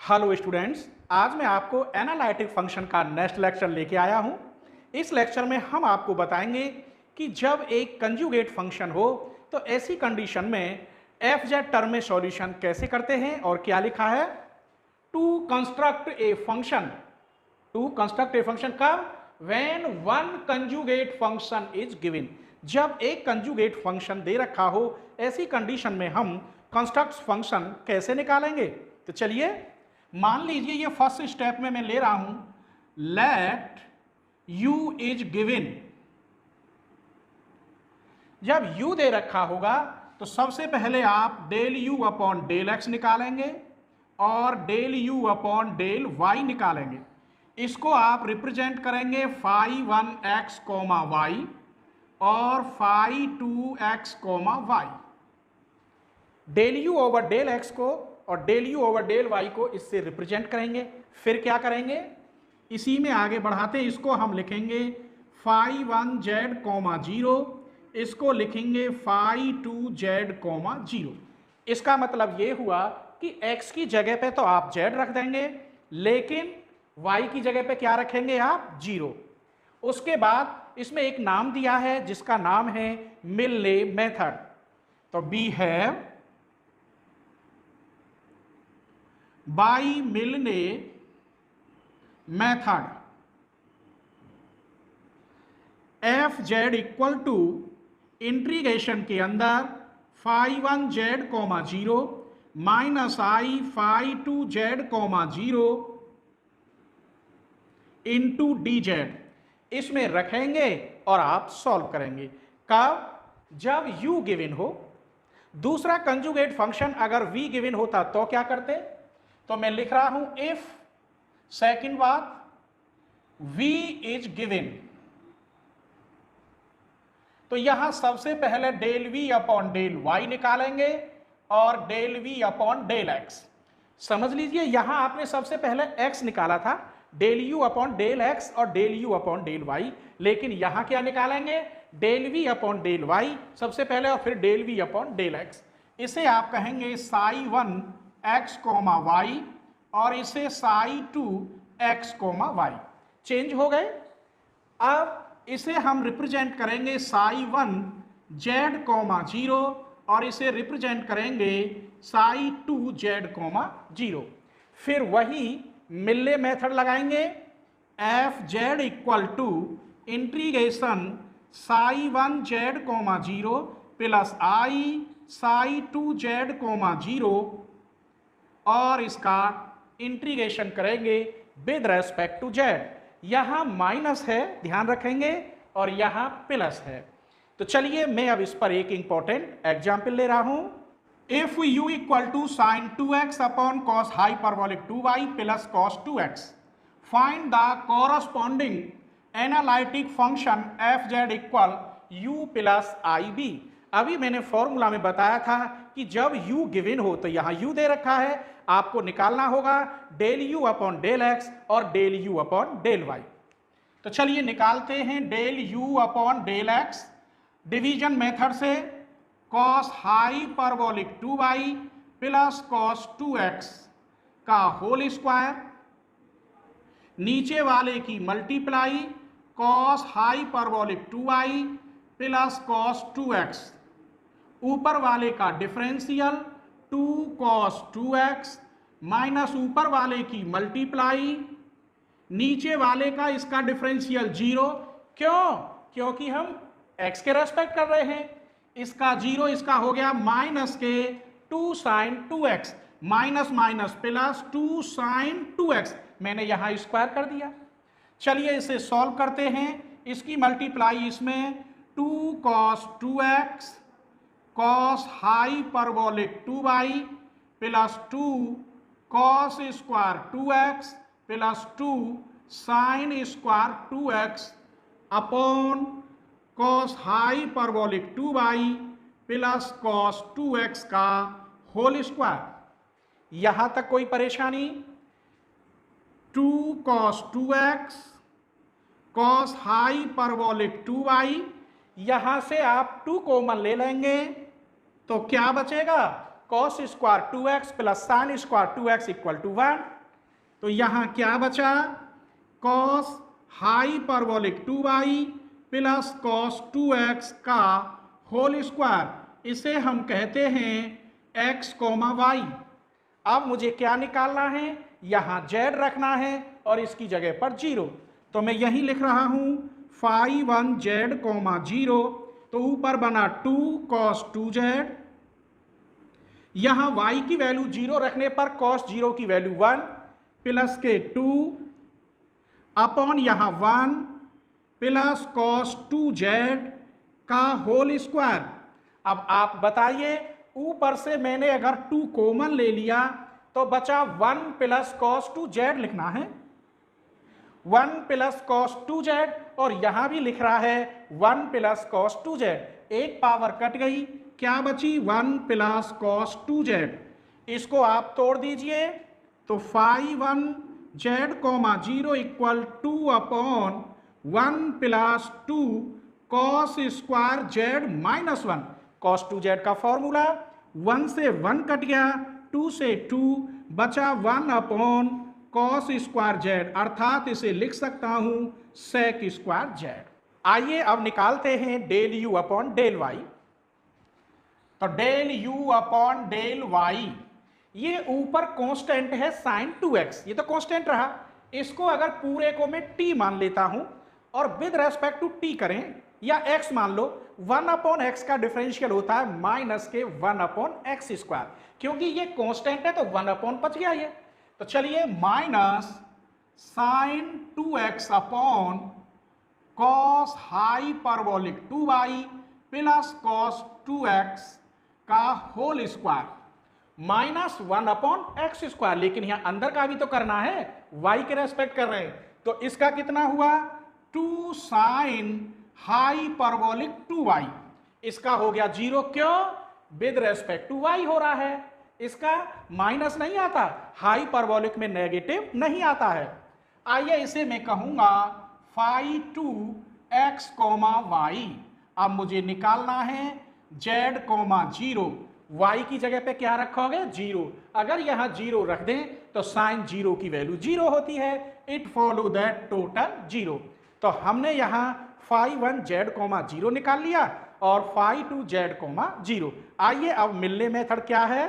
Hello students, आज मैं आपको एनालिटिक फंक्शन का नेक्स्ट लेक्चर लेके आया हूं। इस लेक्चर में हम आपको बताएंगे कि जब एक कंजुगेट फंक्शन हो तो ऐसी कंडीशन में एफ जेड टर्म में सॉल्यूशन कैसे करते हैं और क्या लिखा है। टू कंस्ट्रक्ट ए फंक्शन कब? When one conjugate function is given. जब एक कंजुगेट फंक्शन दे रखा हो ऐसी कंडीशन में हम कंस्ट्रक्ट फंक्शन कैसे निकालेंगे। तो चलिए, मान लीजिए ये फर्स्ट स्टेप में मैं ले रहा हूं लेट u इज गिवन। जब u दे रखा होगा तो सबसे पहले आप del u upon del X निकालेंगे और del u upon del y निकालेंगे। इसको आप रिप्रेजेंट करेंगे फाई 1x कोमा वाई और phi 2x comma Y. Del u over del x को और del u over del y को इससे रिप्रेजेंट करेंगे। फिर क्या करेंगे, इसी में आगे बढ़ाते इसको हम लिखेंगे फाई 1z कोमा 0, इसको लिखेंगे फाई 2z कोमा 0। इसका मतलब ये हुआ कि x की जगह पे तो आप z रख देंगे, लेकिन y की जगह पे क्या रखेंगे आप? 0। उसके बाद इसमें एक नाम दिया है जिसका नाम है मिलने मेथड। तो बी है by Milne method f z equal to integration के अंदर phi 1z comma 0 minus i phi 2z comma 0 into d z, इसमें रखेंगे और आप सॉल्व करेंगे। कब? जब u गिवन हो। दूसरा कंजुगेट फंक्शन अगर v गिवन होता तो क्या करते? तो मैं लिख रहा हूं इफ सेकंड बात v इज गिवन, तो यहां सबसे पहले del v upon del y निकालेंगे और del v upon del x। समझ लीजिए, यहां आपने सबसे पहले x निकाला था, del u upon del x और del u upon del y, लेकिन यहां क्या निकालेंगे? Del v upon del y सबसे पहले और फिर del v upon del x। इसे आप कहेंगे साई 1 x कोमा y और इसे psi 2 x comma y। Change हो गए। अब इसे हम रिप्रेजेंट करेंगे साई 1 z कोमा 0 और इसे रिप्रेजेंट करेंगे साई 2 z कोमा 0। फिर वही मिलने मेथड लगाएंगे f z equal to integration psi 1 z comma 0 plus i psi 2 z comma 0 और इसका इंटीग्रेशन करेंगे विद रेस्पेक्ट टू z। यहां माइनस है, ध्यान रखेंगे, और यहां प्लस है। तो चलिए मैं अब इस पर एक इंपॉर्टेंट एग्जाम्पल ले रहा हूं। If u equal to sine 2x upon cos hyperbolic 2y plus cos 2x, find the corresponding analytic function f z equal u plus i v. अभी मैंने फॉर्मूला में बताया था कि जब u गिवन हो तो यहां u दे रखा है, आपको निकालना होगा del u upon del x और del u upon del y। तो चलिए निकालते हैं del u upon del x division method से। Cos hyperbolic 2y plus cos 2x का होल स्क्वायर, नीचे वाले की multiply cos hyperbolic 2y plus cos 2x, ऊपर वाले का डिफरेंशियल 2 कॉस 2x माइनस ऊपर वाले की मल्टीप्लाई, नीचे वाले का इसका डिफरेंशियल 0। क्यों? क्योंकि हम x के रेस्पेक्ट कर रहे हैं। इसका 0, इसका हो गया माइनस के 2 sine 2x, minus minus plus 2 sine 2x, मैंने यहां स्क्वायर कर दिया। चलिए इसे सॉल्व करते हैं। इसकी मल्टीप्लाई इसमें 2 cos 2x cos hyperbolic 2y plus 2 cos square 2x plus 2 sine square 2x upon cos hyperbolic 2y plus cos 2x का होल स्क्वायर। यहां तक कोई परेशानी? 2 cos 2x cos hyperbolic 2y, यहां से आप 2 कॉमन ले लेंगे तो क्या बचेगा? Cos square 2x plus sine square 2x equal to 1। तो यहां क्या बचा, cos hyperbolic 2y plus cos 2x का होल स्क्वायर, इसे हम कहते हैं x, y। अब मुझे क्या निकालना है, यहां z रखना है और इसकी जगह पर 0। तो मैं यही लिख रहा हूं phi 1 z, 0। तो ऊपर बना 2 cos 2z, यहां y की वैल्यू 0 रखने पर cos 0 की वैल्यू 1 प्लस के 2 अपॉन यहां 1 प्लस cos 2z का होल स्क्वायर। अब आप बताइए, ऊपर से मैंने अगर 2 कॉमन ले लिया तो बचा 1 प्लस cos 2z लिखना है, 1 प्लस cos 2z, और यहां भी लिख रहा है 1 प्लस cos 2z। एक पावर कट गई, क्या बची 1 प्लस cos 2z। इसको आप तोड़ दीजिए तो phi 1 z, 0 equal 2 upon 1 plus 2 cos square z minus 1। cos 2z का फॉर्मूला 1 से 1 कट गया, 2 से 2 बचा 1 अपॉन cos स्क्वायर z, अर्थात इसे लिख सकता हूं sec स्क्वायर z। आइए अब निकालते हैं del u upon del y। तो del u upon del y, ये ऊपर कांस्टेंट है sin 2x, ये तो कांस्टेंट रहा। इसको अगर पूरे को मैं t मान लेता हूं और विद रेस्पेक्ट टू t करें, या x मान लो, 1 अपॉन x का डिफरेंशियल होता है माइनस के 1 अपॉन x स्क्वायर। क्योंकि ये कांस्टेंट है तो 1 अपॉन बच गया ये। तो चलिए minus sine 2x upon cos hyperbolic 2y plus cos 2x का whole square minus 1 upon x square. लेकिन यहां अंदर का भी तो करना है, y के रेस्पेक्ट कर रहे हैं, तो इसका कितना हुआ 2 साइन हाइपरबोलिक 2y। इसका हो गया 0, क्यों, विद रेस्पेक्ट टू y हो रहा है, इसका माइनस नहीं आता, हाइपरबोलिक में नेगेटिव नहीं आता है। आइए इसे मैं कहूंगा phi 2 x, y। अब मुझे निकालना है z, 0। y की जगह पे क्या रखोगे 0। अगर यहां 0 रख दें तो साइन 0 की वैल्यू 0 होती है, इट फॉलो दैट टोटल 0। तो हमने यहां phi 1 z, 0 निकाल लिया और phi 2 z, 0। आइए अब मिलने मेथड क्या है,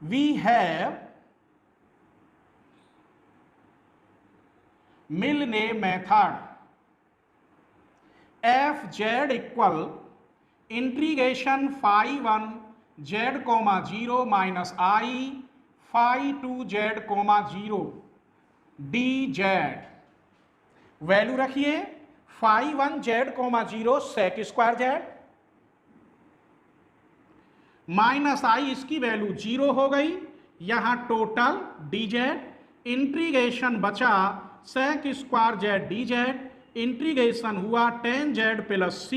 we have Milne method f z equal integration phi 1 z, 0 minus i phi 2 z, 0 dz। Value रखिए phi 1 z, 0 sec square z minus i, इसकी वैल्यू 0 हो गई, यहां टोटल dz, इंटीग्रेशन बचा sec square z dz, integration हुआ tan z प्लस c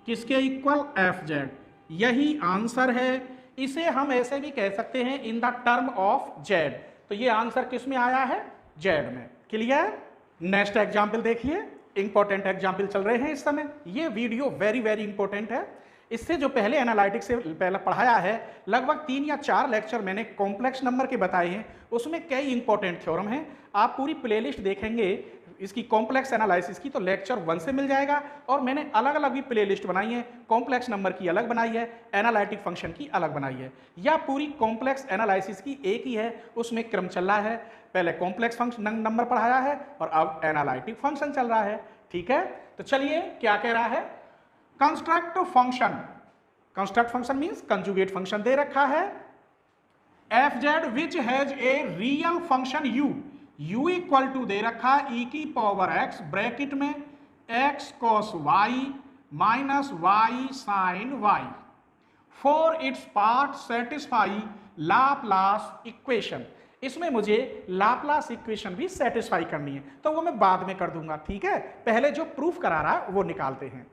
किसके equal fz। यही आंसर है। इसे हम ऐसे भी कह सकते हैं in the term of z। तो ये आंसर किस में आया है, z में। क्लियर। नेक्स्ट एग्जाम्पल देखिए, इंपॉर्टेंट एग्जाम्पल चल रहे हैं इस समय। ये वीडियो वेरी वेरी इंपॉर्टेंट है। इससे जो पहले एनालिटिक्स से पहले पढ़ाया है, लगभग 3 या 4 लेक्चर मैंने कॉम्प्लेक्स नंबर के बताए हैं, उसमें कई इंपॉर्टेंट थ्योरम हैं। आप पूरी प्लेलिस्ट देखेंगे इसकी कॉम्प्लेक्स एनालिसिस की तो लेक्चर 1 से मिल जाएगा, और मैंने अलग अलग भी प्लेलिस्ट बनाई है, कॉम्प्लेक्स नंबर की अलग बनाई है, एनालिटिक फंक्शन की अलग बनाई है, या पूरी कॉम्प्लेक्स एनालिसिस की एक ही है, उसमें क्रम चल रहा है। पहले कॉम्प्लेक्स फंक्शन नंबर पढ़ाया है और अब एनालिटिक फंक्शन चल रहा है। ठीक है, तो चलिए क्या कह रहा है, construct function. Construct function means conjugate function दे रखा है f z which has a real function u equal to दे रखा e की पावर x ब्रैकेट में x cos y minus y sin y for its part satisfy Laplace equation. इसमें मुझे Laplace equation भी सेटिस्फाई करनी है, तो वो मैं बाद में कर दूंगा। ठीक है, पहले जो प्रूफ करा रहा है वो निकालते हैं।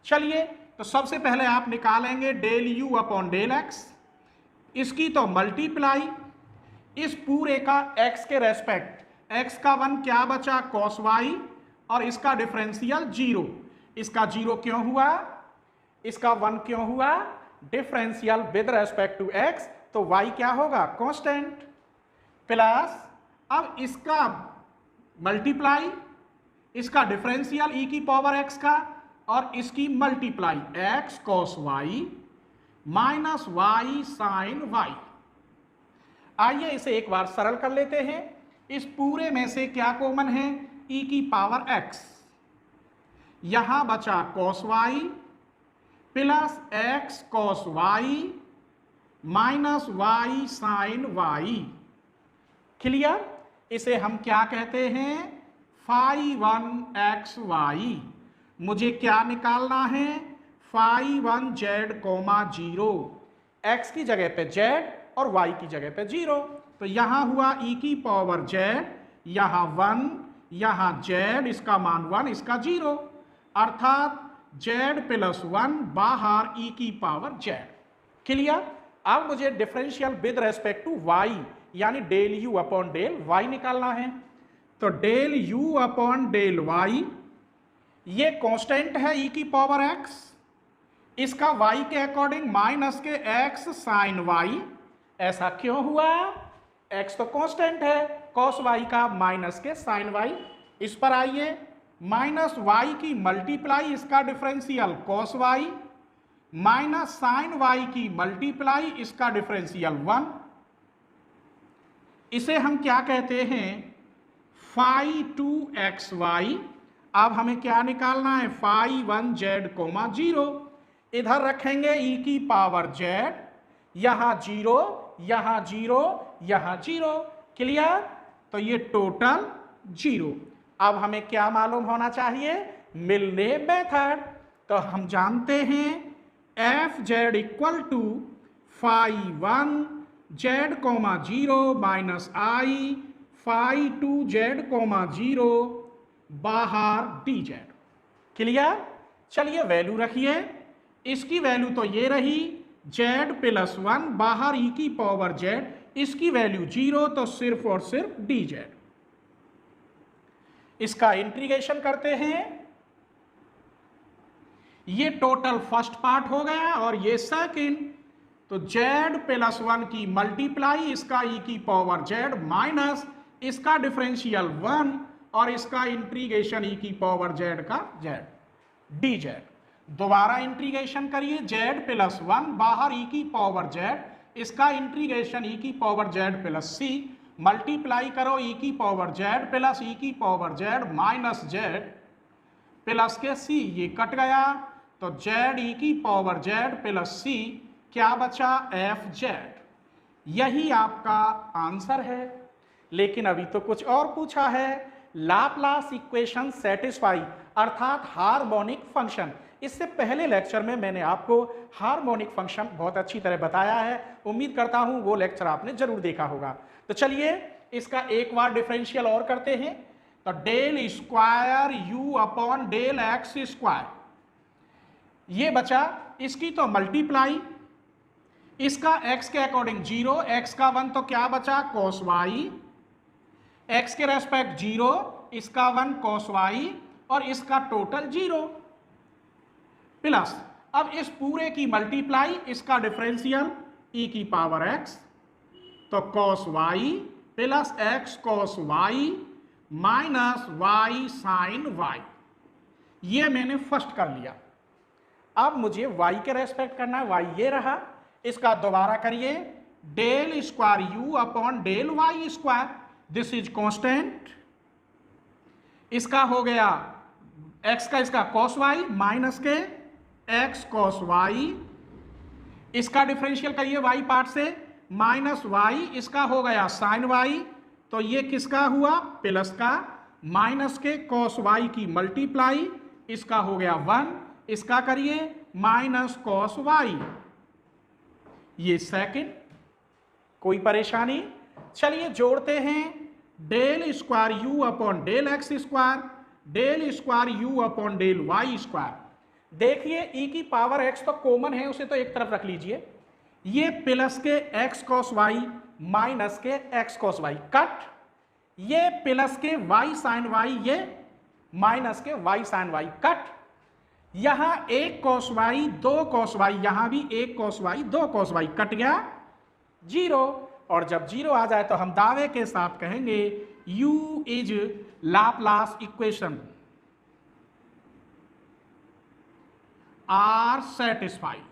चलिए, तो सबसे पहले आप निकालेंगे del u upon del x। इसकी तो मल्टीप्लाई इस पूरे का x के रेस्पेक्ट, x का 1 क्या बचा cos y, और इसका डिफरेंशियल 0। इसका 0 क्यों हुआ, इसका 1 क्यों हुआ, differential with respect to x, तो y क्या होगा, कांस्टेंट, प्लस अब इसका मल्टीप्लाई, इसका डिफरेंशियल e की पावर x का, और इसकी multiply x cos y minus y sin y। आइए इसे एक बार सरल कर लेते हैं। इस पूरे में से क्या कॉमन है, e की पावर x, यहां बचा cos y plus x cos y minus y sin y। Clear? इसे हम क्या कहते हैं, phi 1 xy। मुझे क्या निकालना है, phi 1 z, 0, x की जगह पे z और y की जगह पे 0। तो यहां हुआ e की पावर z, यहां 1, यहां z, इसका मान 1, इसका 0, अर्थात z प्लस 1 बाहर e की पावर z। क्लियर? अब मुझे differential with respect to y यानी del u upon del y निकालना है। तो del u upon del y, ये कांस्टेंट है e की पावर x, इसका y के अकॉर्डिंग माइनस के x साइन y। ऐसा क्यों हुआ, x तो कांस्टेंट है, cos y का माइनस के साइन y। इस पर आइए, माइनस y की मल्टीप्लाई, इसका differential cos y minus sine y की मल्टीप्लाई, इसका डिफरेंशियल 1। इसे हम क्या कहते हैं, phi 2 xy। अब हमें क्या निकालना है, phi 1 z, 0। इधर रखेंगे e की पावर z, यहां 0, यहां 0, यहां 0। क्लियर? तो ये टोटल 0। अब हमें क्या मालूम होना चाहिए, मिलने मेथड। तो हम जानते हैं f z equal to phi 1 z, 0 minus i phi 2 z, 0 बाहर dz। क्लियर? चलिए वैल्यू रखिए, इसकी वैल्यू तो ये रही z प्लस 1 बाहर e की पावर z, इसकी वैल्यू 0, तो सिर्फ और सिर्फ dz। इसका इंटीग्रेशन करते हैं, ये टोटल फर्स्ट पार्ट हो गया और ये सेकंड। तो z प्लस 1 की मल्टीप्लाई, इसका e की पावर z माइनस इसका डिफरेंशियल 1 और इसका इंटीग्रेशन e की पावर z का z, dz। दोबारा इंटीग्रेशन करिए, z प्लस 1 बाहर e की पावर z, इसका इंटीग्रेशन e की पावर z प्लस c, मल्टीप्लाई करो e की पावर z प्लस e की power z minus z plus के c, ये कट गया, तो z e की पावर z प्लस c, क्या बचा, एफ जेड। यही आपका आंसर है। लेकिन अभी तो कुछ और पूछा है, लाप्लास इक्वेशन सेटिस्फाई अर्थात हार्मोनिक फंक्शन। इससे पहले लेक्चर में मैंने आपको हार्मोनिक फंक्शन बहुत अच्छी तरह बताया है, उम्मीद करता हूं वो लेक्चर आपने जरूर देखा होगा। तो चलिए इसका एक बार डिफरेंशियल और करते हैं। तो del square u upon del x square, ये बचा, इसकी तो मल्टीप्लाई, इसका x के अकॉर्डिंग 0, x का 1, तो क्या बचा, cos y, x के रेस्पेक्ट 0, इसका 1 cos y और इसका टोटल 0, प्लस अब इस पूरे की मल्टीप्लाई, इसका डिफरेंशियल e की पावर x, तो cos y plus x cos y minus y sin y। ये मैंने फर्स्ट कर लिया। अब मुझे y के रेस्पेक्ट करना है, y ये रहा, इसका दोबारा करिए, del square u upon del y square, this is constant, इसका हो गया x का, इसका cos y माइनस के x cos y, इसका डिफरेंशियल करिए y पार्ट से, माइनस y, इसका हो गया sin y, तो ये किसका हुआ, प्लस का, माइनस के cos y की मल्टीप्लाई, इसका हो गया 1, इसका करिए माइनस cos y, ये सेकंड। कोई परेशानी? चलिए जोड़ते हैं, del square u upon del x square, del square u upon del y square. देखिए e की पावर x तो कॉमन है, उसे तो एक तरफ रख लीजिए, ये प्लस के x cos y माइनस के x cos y कट, ये प्लस के y sin y, ये माइनस के y sin y कट, यहां एक cos y, दो cos y, यहां भी एक cos y, दो cos y, कट गया 0। और जब 0 आ जाए तो हम दावे के साथ कहेंगे u is Laplace equation are satisfied.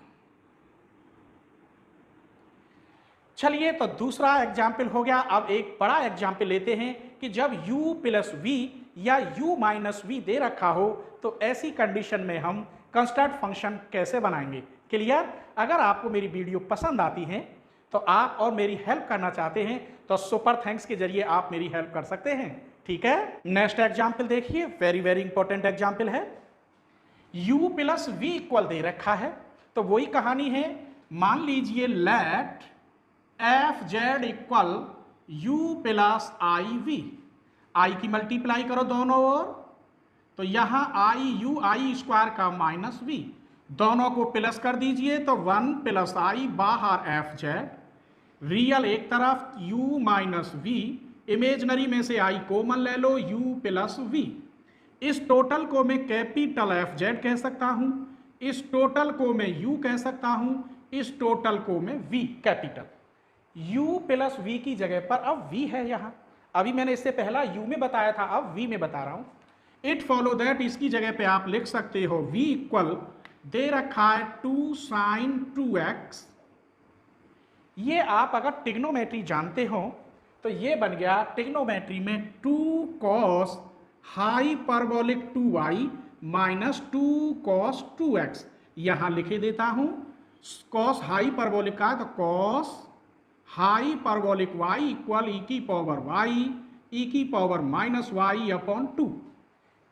चलिए तो दूसरा एग्जाम्पल हो गया। अब एक बड़ा एग्जाम्पल लेते हैं कि जब u प्लस v या u माइनस v दे रखा हो तो ऐसी कंडीशन में हम कंस्ट्रक्ट फंक्शन कैसे बनाएंगे। क्लियर? अगर आपको मेरी वीडियो पसंद आती है तो आप और मेरी हेल्प करना चाहते हैं तो सुपर थैंक्स के जरिए आप मेरी हेल्प कर सकते हैं। ठीक है, नेक्स्ट एग्जाम्पल देखिए, वेरी वेरी इंपॉर्टेंट एग्जाम्पल है। u प्लस v इक्वल दे रखा है तो वही कहानी है। मान लीजिए let f z equal u plus i v, i की मल्टीप्लाई करो दोनों ओर, तो यहां आई यू आई स्क्वायर का माइनस वी, दोनों को प्लस कर दीजिए तो 1 प्लस आई बाहर एफ जेड, रियल एक तरफ u माइनस वी, इमेजनरी में से आई कॉमन ले लो u प्लस वी। इस टोटल को मैं कैपिटल एफ जेड कह सकता हूं, इस टोटल को मैं u कह सकता हूं, इस टोटल को मैं v capital. u plus v की जगह पर अब v है यहां, अभी मैंने इससे पहला u में बताया था, अब v में बता रहा हूं। इट फॉलो दैट इसकी जगह पे आप लिख सकते हो v इक्वल दे रखा है 2 साइन 2x। ये आप अगर ट्रिग्नोमेट्री जानते हो तो ये बन गया ट्रिग्नोमेट्री में 2 cos hyperbolic 2y minus 2 cos 2x। यहां लिखे देता हूं cos हाइपरबोलिक का, तो cos hyperbolic y equal e की पावर y e की पावर माइनस y अपॉन 2।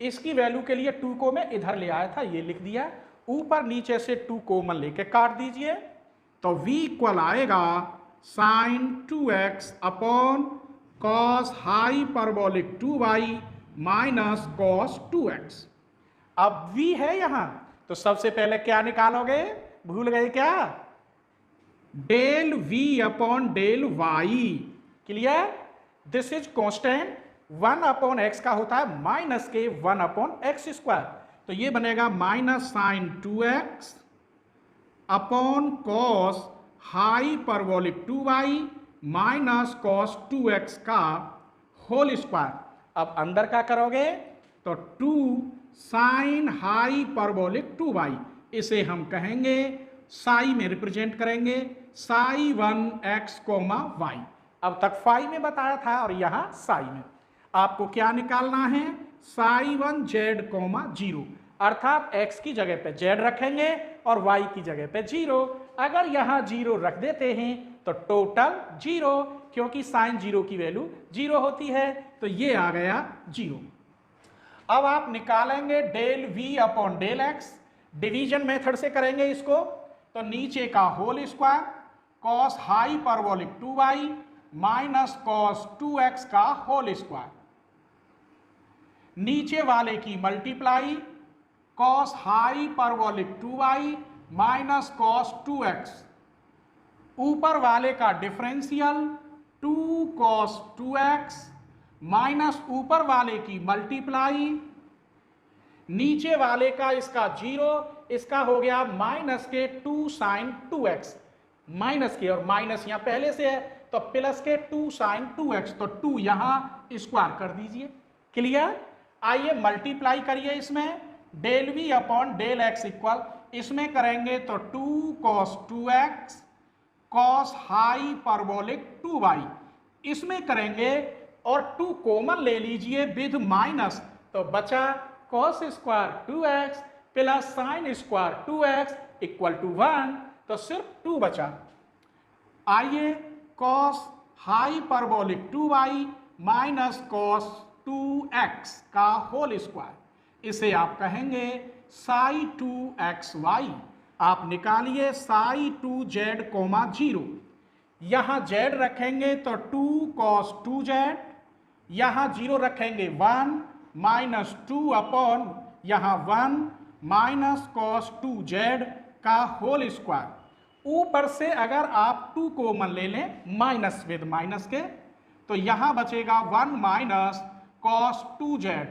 इसकी वैल्यू के लिए 2 को मैं इधर ले आया था, ये लिख दिया, ऊपर नीचे से 2 कॉमन लेके काट दीजिए तो v इक्वल आएगा sine 2x upon cos hyperbolic 2y minus cos 2x। अब v है यहां तो सबसे पहले क्या निकालोगे, भूल गए क्या? Del v upon del y। Clear? This is constant, 1 upon x का होता है माइनस के 1 अपॉन एक्स स्क्वायर, तो ये बनेगा minus sine 2x upon cos hyperbolic 2y minus cos 2x का होल स्क्वायर। अब अंदर क्या करोगे तो 2 साइन हाइपरबोलिक 2y, इसे हम कहेंगे साई में रिप्रेजेंट करेंगे साई 1x कोमा y। अब तक फाई में बताया था और यहां साई में आपको क्या निकालना है, साई 1 जेड कोमा 0, अर्थात x की जगह पे z रखेंगे और y की जगह पे 0। अगर यहां 0 रख देते हैं तो टोटल 0, क्योंकि साइन 0 की वैल्यू 0 होती है, तो ये आ गया 0। अब आप निकालेंगे del v upon del x, division method से करेंगे इसको, तो नीचे का whole square cos hyperbolic 2y minus cos 2x का होल स्क्वायर, नीचे वाले की multiply cos hyperbolic 2y minus cos 2x, ऊपर वाले का डिफरेंशियल 2 cos 2x माइनस ऊपर वाले की मल्टीप्लाई, नीचे वाले का इसका 0, इसका हो गया माइनस के 2 साइन 2x, माइनस के और माइनस यहां पहले से है तो प्लस के 2 साइन 2x, तो 2 यहां स्क्वायर कर दीजिए। क्लियर? आइए मल्टीप्लाई करिए इसमें, del v upon del x equal, इसमें करेंगे तो 2 cos 2x cos hyperbolic 2y, इसमें करेंगे और 2 कॉमन ले लीजिए विद माइनस, तो बचा cos square 2x plus sine square 2x equal to 1, तो सिर्फ 2 बचा। आइए cos hyperbolic 2y minus cos 2x का होल स्क्वायर, इसे आप कहेंगे साई 2xy। आप निकालिए साई 2z कोमा 0, यहां z रखेंगे तो 2 cos 2z, यहां 0 रखेंगे 1 माइनस 2 अपॉन यहां 1 माइनस cos 2z का होल स्क्वायर, ऊपर से अगर आप 2 कॉमन ले लें माइनस विद माइनस के, तो यहां बचेगा 1 माइनस cos 2z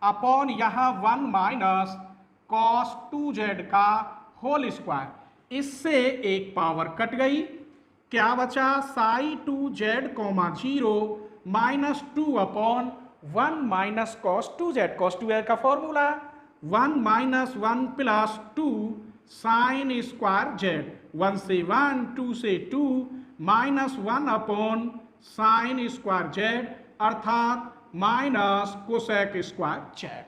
अपॉन यहां 1 माइनस cos 2z का होल स्क्वायर। इससे एक पावर कट गई, क्या बचा psi 2z, 0 minus 2 upon 1 minus cos 2z। Cos 2z का formula 1 minus 1 plus 2 sine square z. 1 से 1, 2 से 2 minus 1 upon sine square z अर्थात माइनस कोसेक स्क्वायर जेड।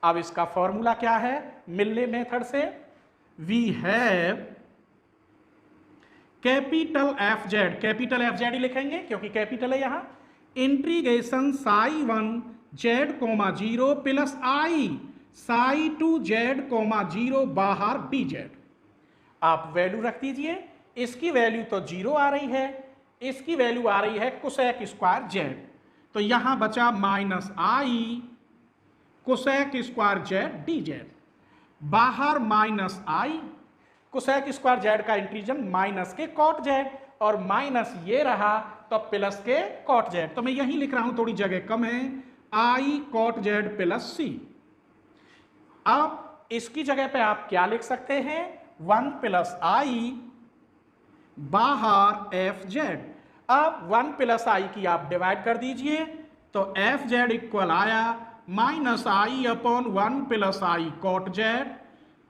अब इसका फॉर्मूला क्या है मिलने मेथड से? We have capital f z, capital f z ही लिखेंगे क्योंकि कैपिटल है यहां, integration psi 1 z coma 0 plus i psi 2 Z coma 0 बाहर बी जेड। आप वैल्यू रख दीजिए, इसकी वैल्यू तो 0 आ रही है, इसकी वैल्यू आ रही है कोसेक स्क्वायर जेड, तो यहां बचा minus i cosec square z d z. बाहर minus i cosec square z का इंटीजन माइनस के कॉट जेड और माइनस ये रहा तो प्लस के कॉट जेड, तो मैं यही लिख रहा हूं, थोड़ी जगह कम है, आई कॉट जेड प्लस सी। अब इसकी जगह पे आप क्या लिख सकते हैं 1 प्लस आई बाहर एफ जेड। अब 1 प्लस आई की आप डिवाइड कर दीजिए तो एफ जेड इक्वल आया minus i upon 1 plus i cot z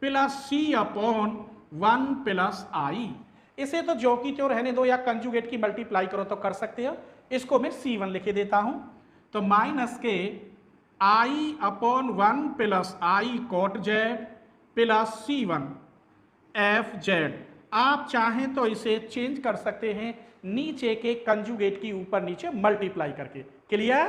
plus c upon 1 plus i. इसे तो जो की त्यों रहने दो या कंजुगेट की मल्टीप्लाई करो तो कर सकते हो, इसको मैं C1 लिख देता हूं, तो माइनस के i upon 1 plus i cot z plus C1 f z. आप चाहें तो इसे चेंज कर सकते हैं नीचे के कंजुगेट की ऊपर नीचे मल्टीप्लाई करके। क्लियर?